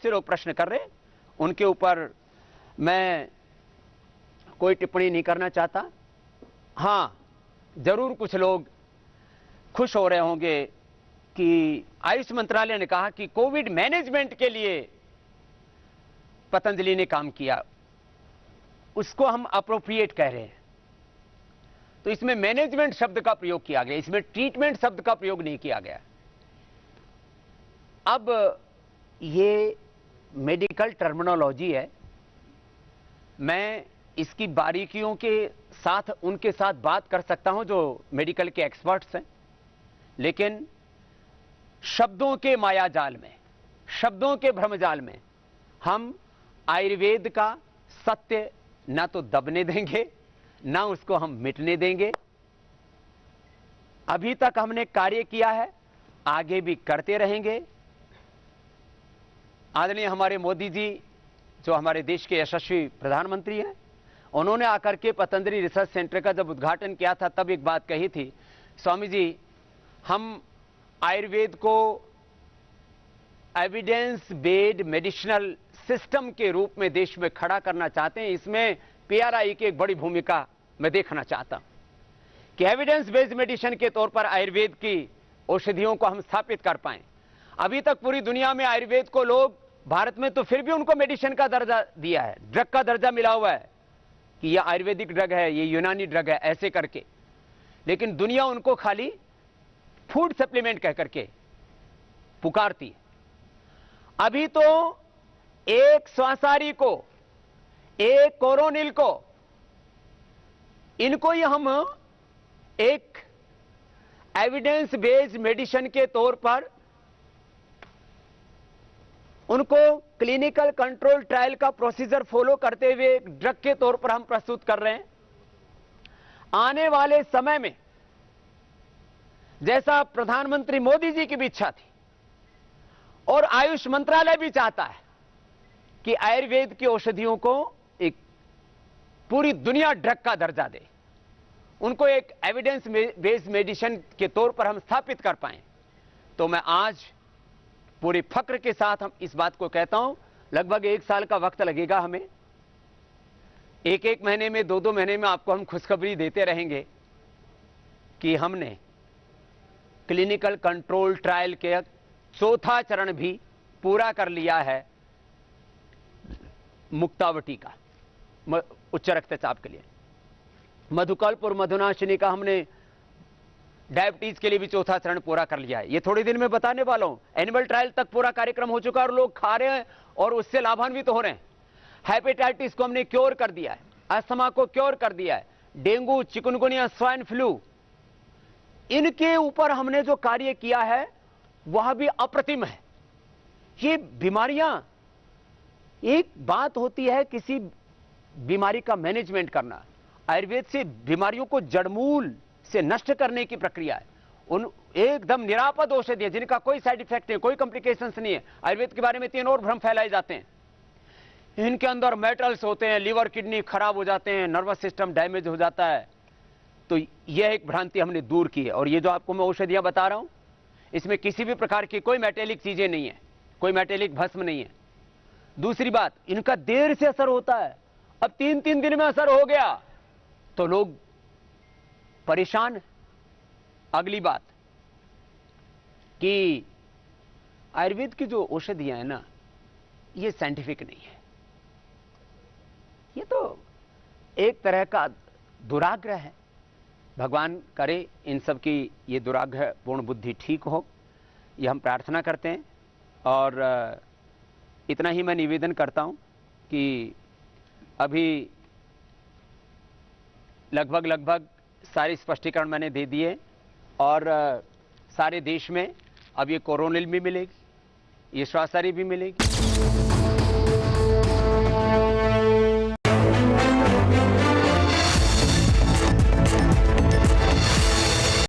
बहुत से लोग प्रश्न कर रहे हैं, उनके ऊपर मैं कोई टिप्पणी नहीं करना चाहता। हाँ, जरूर कुछ लोग खुश हो रहे होंगे कि आयुष मंत्रालय ने कहा कि कोविड मैनेजमेंट के लिए पतंजलि ने काम किया, उसको हम अप्रोप्रिएट कह रहे हैं। तो इसमें मैनेजमेंट शब्द का प्रयोग किया गया, इसमें ट्रीटमेंट शब्द का प्रयोग नहीं किया गया। अब ये मेडिकल टर्मिनोलॉजी है, मैं इसकी बारीकियों के साथ उनके साथ बात कर सकता हूं जो मेडिकल के एक्सपर्ट्स हैं, लेकिन शब्दों के मायाजाल में, शब्दों के भ्रमजाल में हम आयुर्वेद का सत्य ना तो दबने देंगे, ना उसको हम मिटने देंगे। अभी तक हमने कार्य किया है, आगे भी करते रहेंगे। आदरणीय हमारे मोदी जी, जो हमारे देश के यशस्वी प्रधानमंत्री हैं, उन्होंने आकर के पतंजलि रिसर्च सेंटर का जब उद्घाटन किया था तब एक बात कही थी, स्वामी जी हम आयुर्वेद को एविडेंस बेस्ड मेडिसिनल सिस्टम के रूप में देश में खड़ा करना चाहते हैं। इसमें पीआरआई की एक बड़ी भूमिका मैं देखना चाहता हूं कि एविडेंस बेस्ड मेडिसिन के तौर पर आयुर्वेद की औषधियों को हम स्थापित कर पाएं। अभी तक पूरी दुनिया में आयुर्वेद को लोग, भारत में तो फिर भी उनको मेडिसिन का दर्जा दिया है, ड्रग का दर्जा मिला हुआ है कि यह आयुर्वेदिक ड्रग है, ये यूनानी ड्रग है, ऐसे करके। लेकिन दुनिया उनको खाली फूड सप्लीमेंट कह करके पुकारती है। अभी तो एक स्वासारी को, एक कोरोनिल को, इनको ही हम एक एविडेंस बेस्ड मेडिसिन के तौर पर उनको क्लिनिकल कंट्रोल ट्रायल का प्रोसीजर फॉलो करते हुए एक ड्रग के तौर पर हम प्रस्तुत कर रहे हैं। आने वाले समय में जैसा प्रधानमंत्री मोदी जी की भी इच्छा थी और आयुष मंत्रालय भी चाहता है कि आयुर्वेद की औषधियों को एक पूरी दुनिया ड्रग का दर्जा दे, उनको एक एविडेंस बेस्ड मेडिसिन के तौर पर हम स्थापित कर पाएं, तो मैं आज पूरे फक्र के साथ हम इस बात को कहता हूं, लगभग 1 साल का वक्त लगेगा हमें। एक महीने में, 2 महीने में आपको हम खुशखबरी देते रहेंगे कि हमने क्लिनिकल कंट्रोल ट्रायल के 4था चरण भी पूरा कर लिया है मुक्तावटी का, उच्च रक्तचाप के लिए। मधुकल्प और मधुनाशिनी का हमने डायबिटीज के लिए भी 4था चरण पूरा कर लिया है। ये थोड़े दिन में बताने वाला हूं। एनिमल ट्रायल तक पूरा कार्यक्रम हो चुका है और लोग खा रहे हैं और उससे लाभान्वित तो हो रहे हैं। हेपेटाइटिस को हमने क्योर कर दिया है, अस्थमा को क्योर कर दिया है, डेंगू, चिकनगुनिया, स्वाइन फ्लू, इनके ऊपर हमने जो कार्य किया है वह भी अप्रतिम है। ये बीमारियां, एक बात होती है किसी बीमारी का मैनेजमेंट करना, आयुर्वेद से बीमारियों को जड़मूल से नष्ट करने की प्रक्रिया है। उन एकदम निरापद औषधि है जिनका कोई साइड इफेक्ट नहीं, कोई कॉम्प्लिकेशंस नहीं है। आयुर्वेद के बारे में 3 और भ्रम फैलाए जाते हैं, इनके अंदर मेटल्स होते हैं, लीवर किडनी खराब हो जाते हैं, नर्वस सिस्टम डैमेज हो जाता है। तो यह एक भ्रांति हमने दूर की है। और ये जो आपको मैं औषधियां बता रहा हूं, इसमें किसी भी प्रकार की कोई मेटेलिक चीजें नहीं है, कोई मेटेलिक भस्म नहीं है। दूसरी बात, इनका देर से असर होता है। अब 3-3 दिन में असर हो गया तो लोग परेशान हैं। अगली बात कि आयुर्वेद की जो औषधियां हैं ना, ये साइंटिफिक नहीं है, ये तो एक तरह का दुराग्रह है। भगवान करे इन सब की ये दुराग्रह पूर्ण बुद्धि ठीक हो, ये हम प्रार्थना करते हैं। और इतना ही मैं निवेदन करता हूं कि अभी लगभग सारे स्पष्टीकरण मैंने दे दिए और सारे देश में अब ये कोरोनिल भी मिलेगी, ये श्वासारी भी मिलेगी।